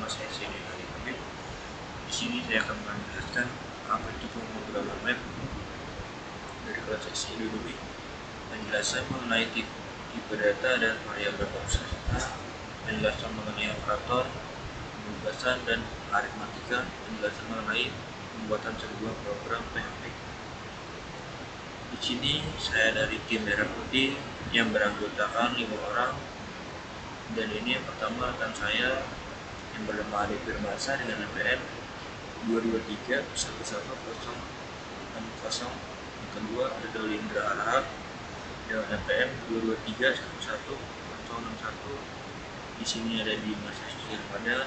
saya Seni Hari Habib. Di sini saya akan menjelaskan apa itu pemrograman map dari kelas seksi dulu. Penjelasan mengenai tipe data dan variabel peserta, penjelasan mengenai operator, penugasan dan aritmatika, penjelasan mengenai pembuatan sebuah program PHP. Di sini saya dari tim Merah Putih yang beranggotakan 5 orang, dan ini yang pertama rekan saya yang bernama Ade Firmansyah dengan NPM 223 11060. Yang kedua ada Dolindra Arhab dengan NPM 223 11061. Di sini ada Dimas Irfan dengan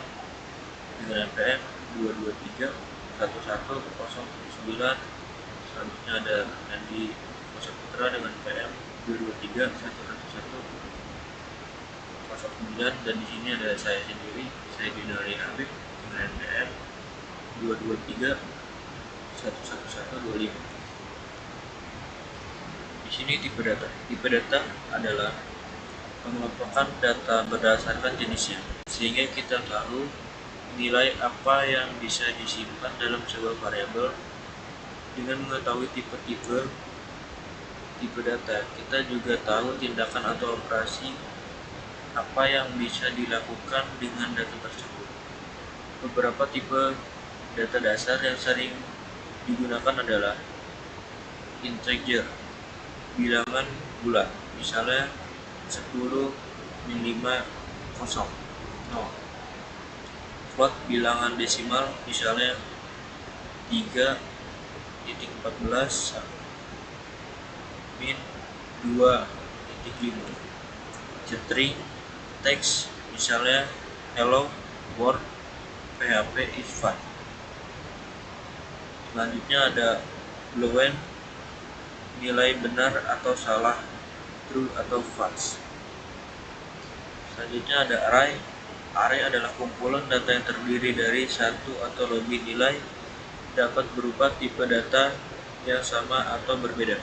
NPM 223 1109. Selanjutnya ada Andi Putra dengan NPM 223 1109, dan di sini ada saya sendiri, saya Dinari Habib dengan NPM 223 11125. Di sini tipe data. Tipe data adalah pengelompokan data berdasarkan jenisnya, sehingga kita tahu nilai apa yang bisa disimpan dalam sebuah variabel. Dengan mengetahui tipe data, kita juga tahu tindakan atau operasi apa yang bisa dilakukan dengan data tersebut. Beberapa tipe data dasar yang sering digunakan adalah integer, bilangan bulat, misalnya 10 min 5 0. Float, bilangan desimal, misalnya 3.14 min 2.5. String, teks, misalnya hello world PHP is fun. Selanjutnya ada boolean, nilai benar atau salah, true atau false. Selanjutnya ada array. Array adalah kumpulan data yang terdiri dari satu atau lebih nilai, dapat berupa tipe data yang sama atau berbeda.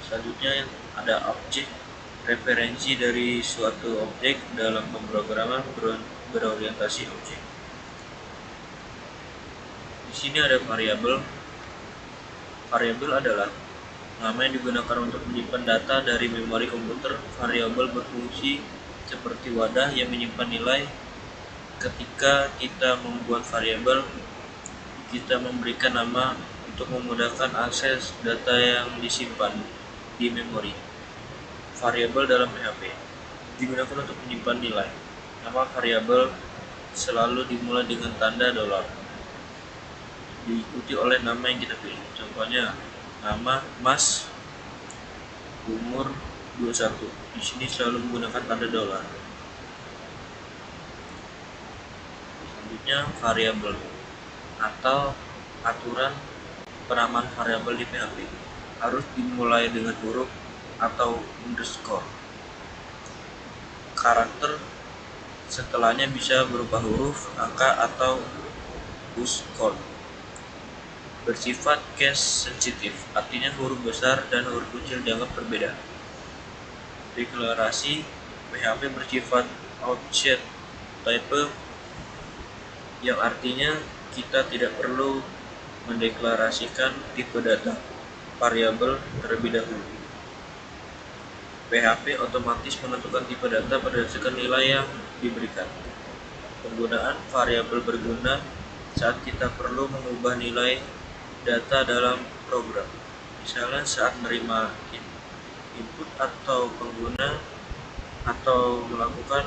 Selanjutnya ada objek, referensi dari suatu objek dalam pemrograman berorientasi objek. Di sini ada variabel. Variabel adalah nama yang digunakan untuk menyimpan data dari memori komputer. Variabel berfungsi seperti wadah yang menyimpan nilai. Ketika kita membuat variabel, kita memberikan nama untuk memudahkan akses data yang disimpan di memori. Variabel dalam PHP digunakan untuk menyimpan nilai. Nama variabel selalu dimulai dengan tanda $, diikuti oleh nama yang kita pilih. Contohnya nama Mas, umur 21. Di sini selalu menggunakan tanda $. Selanjutnya variabel atau aturan penamaan variabel di PHP harus dimulai dengan huruf atau underscore. Karakter setelahnya bisa berupa huruf, angka, atau code. Bersifat case sensitif, artinya huruf besar dan huruf kecil dianggap berbeda. Deklarasi PHP bersifat object type, yang artinya kita tidak perlu mendeklarasikan tipe data variabel terlebih dahulu. PHP otomatis menentukan tipe data berdasarkan nilai yang diberikan. Penggunaan variabel berguna saat kita perlu mengubah nilai data dalam program, misalnya saat menerima input atau pengguna atau melakukan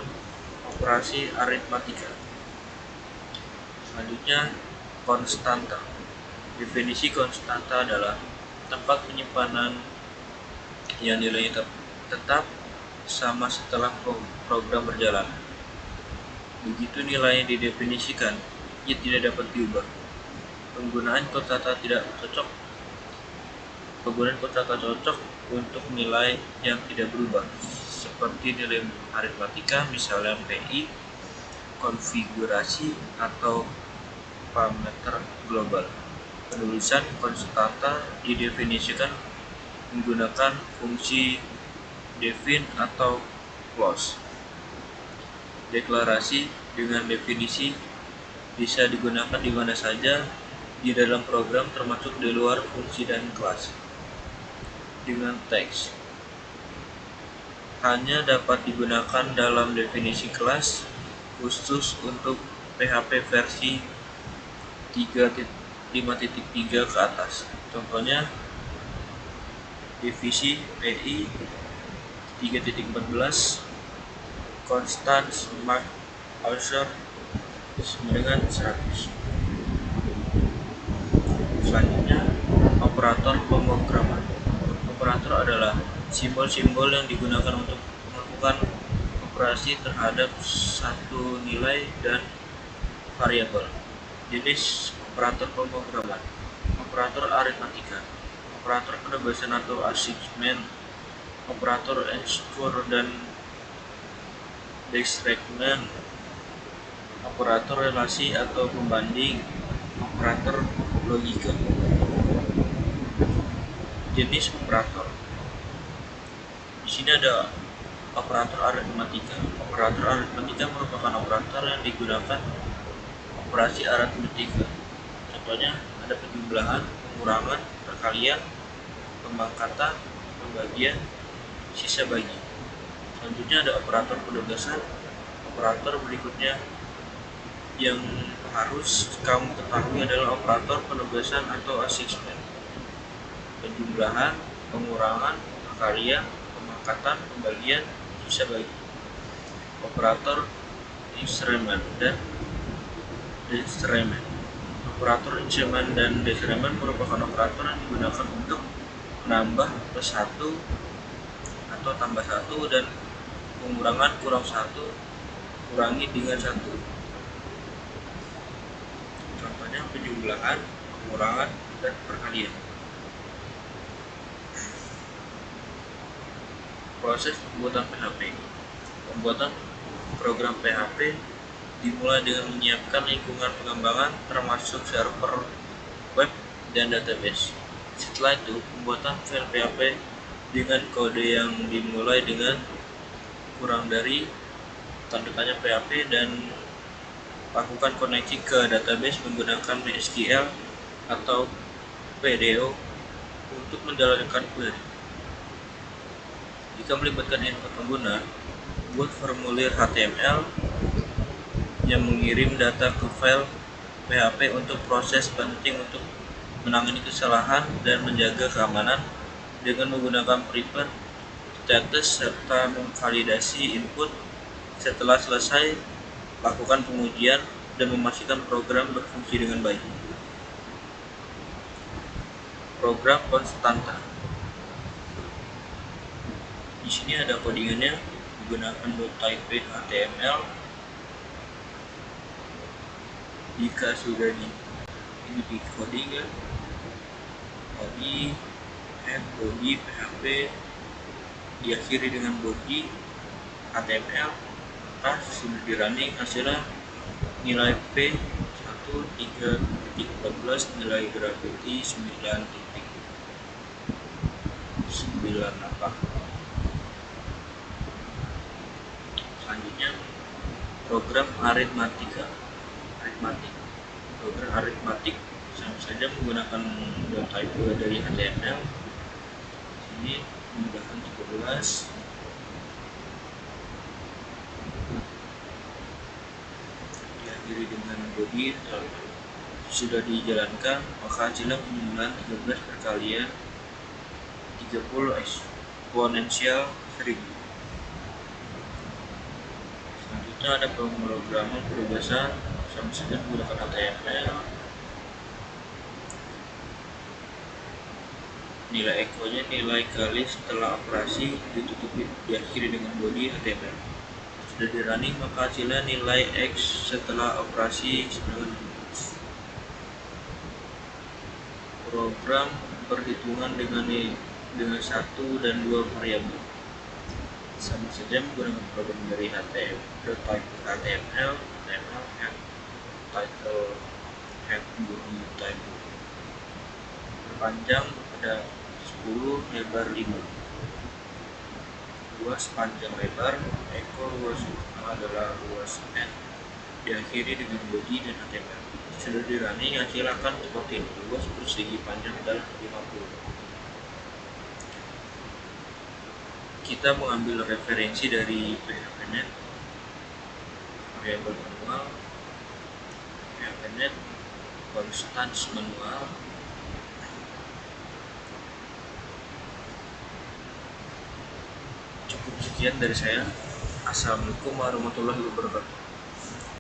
operasi aritmatika. Selanjutnya, konstanta. Definisi konstanta adalah tempat penyimpanan yang nilainya tetap sama setelah program berjalan. Begitu nilai yang didefinisikan, ia tidak dapat diubah. Penggunaan konstanta cocok untuk nilai yang tidak berubah, seperti nilai aritmatika, misalnya PI, konfigurasi, atau parameter global. Penulisan konstanta didefinisikan menggunakan fungsi define atau close. Deklarasi dengan definisi bisa digunakan di mana saja di dalam program termasuk di luar fungsi dan kelas. Dengan teks hanya dapat digunakan dalam definisi kelas khusus untuk PHP versi 5.3 ke atas. Contohnya divisi PI 3.14 Constant Smart User dengan 100. Selanjutnya, operator pemrograman. Operator adalah simbol-simbol yang digunakan untuk melakukan operasi terhadap satu nilai dan variabel. Jenis operator pemrograman: operator aritmatika, operator penebasan atau assignment, operator ensure dan disagreement, operator relasi atau pembanding, operator logika. Jenis operator. Di sini ada operator aritmatika. Operator aritmatika merupakan operator yang digunakan operasi aritmatika. Contohnya ada penjumlahan, pengurangan, perkalian, pemangkatan, pembagian, sisa bagi. Selanjutnya ada operator penugasan. Operator berikutnya yang harus kamu ketahui adalah operator penugasan atau assignment. Penjumlahan, pengurangan, perkalian, pemangkatan, pembagian, sisa bagi. Operator increment dan decrement. Operator increment dan decrement merupakan operator yang digunakan untuk menambah plus 1 atau tambah 1 dan pengurangan kurang 1 kurangi dengan 1. Contohnya penjumlahan, pengurangan, dan perkalian. Proses pembuatan PHP. Pembuatan program PHP dimulai dengan menyiapkan lingkungan pengembangan termasuk server web dan database. Setelah itu, pembuatan file PHP dengan kode yang dimulai dengan kurang dari tanda tanya PHP dan lakukan koneksi ke database menggunakan MySQL atau PDO untuk menjalankan query. Jika melibatkan input pengguna, buat formulir HTML yang mengirim data ke file PHP untuk proses penting untuk menangani kesalahan dan menjaga keamanan dengan menggunakan prepare status serta memvalidasi input. Setelah selesai, lakukan pengujian dan memastikan program berfungsi dengan baik. Program konstanta. Di sini ada codingannya menggunakan .type HTML. Jika sudah di coding ya, body PHP diakhiri dengan body HTML, maka sudah di running hasilnya nilai P 1.3.14 nilai gravity 9.9 apa. Selanjutnya program aritmatika. Program aritmatik sama saja menggunakan type dari HTML. Ini menggunakan 13 diakhiri dengan body. Sudah dijalankan, maka hasilnya penjumlahan 13 perkalian 30 eksponensial 1000. Selanjutnya ada pemrograman penugasan sama saja menggunakan HTML. Nilai ekonya nilai kali setelah operasi ditutupi diakhiri dengan body HTML. Sudah di running, maka hasilnya nilai X setelah operasi dengan program perhitungan dengan 1 dan 2 variabel. Sama saja menggunakan program dari HTML, head, title, head, body, type. Panjang ada 10, lebar 5. Luas panjang lebar, luas adalah luas n, diakhiri dengan body dan HTML. Sudah di running, hasilkan seperti ini, luas persegi panjang adalah 50. Kita mengambil referensi dari PHPNet, variabel manual, PHPNet, constants manual. Cukup sekian dari saya. Assalamualaikum warahmatullahi wabarakatuh.